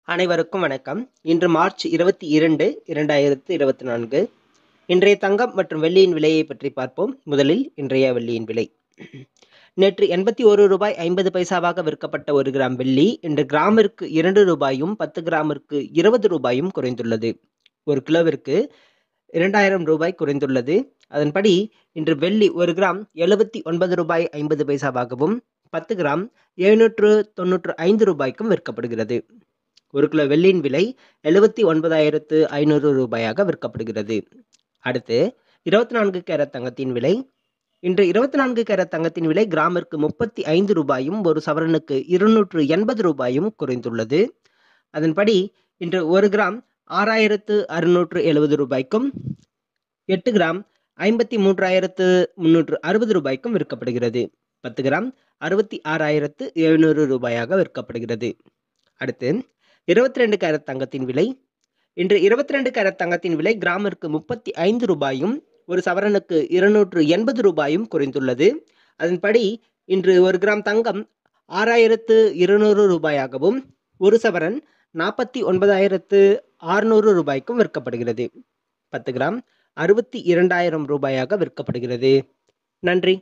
அனைவருக்கும் வணக்கம். இன்று மார்ச் 22, 2024. இன்றைய தங்கம் மற்றும் வெள்ளியின் விலையை பற்றி பார்ப்போம். முதலில் இன்றைய வெள்ளியின் விலை. நேற்று ₹81.50 விற்கப்பட்ட 1 கிராம் வெள்ளி இன்று கிராமிற்கு ₹2 10 கிராமிற்கு ₹20 குறைந்துள்ளது. ஒரு கிலோவிற்கு ₹2000 குறைந்துள்ளது. அதன்படி இன்று வெள்ளி 1 கிராம் ₹79.50 10 கிராம் ₹795 விற்கப்படுகிறது. ஒரு கிலோ வெள்ளியின் விலை ₹79,500 விற்கப்படுகிறது. அடுத்து 24 கேரட் தங்கத்தின் விலை. இன்று 24 கேரட் தங்கத்தின் விலை கிராமிற்கு ₹35 ஒரு சவரனுக்கு ₹280 குறைந்துள்ளது. அதன்படி இன்று 1 கிராம் ₹6,670 8 கிராம் ₹53,360 விற்கப்படுகிறது. 10 கிராம் ₹66,700 விற்கப்படுகிறது. அடுத்து 22 கேரட் தங்கத்தின் விலை. இன்று 22 கேரட் தங்கத்தின் விலை கிராமிற்கு ₹35 ஒரு சவரனுக்கு ₹280 குறைந்துள்ளது. அதன்படி இன்று 1 கிராம் தங்கம் ₹6,200 ஒரு சவரன் ₹49,600 விற்கப்படுகிறது. 10 கிராம் ₹62,000 விற்கப்படுகிறது. நன்றி.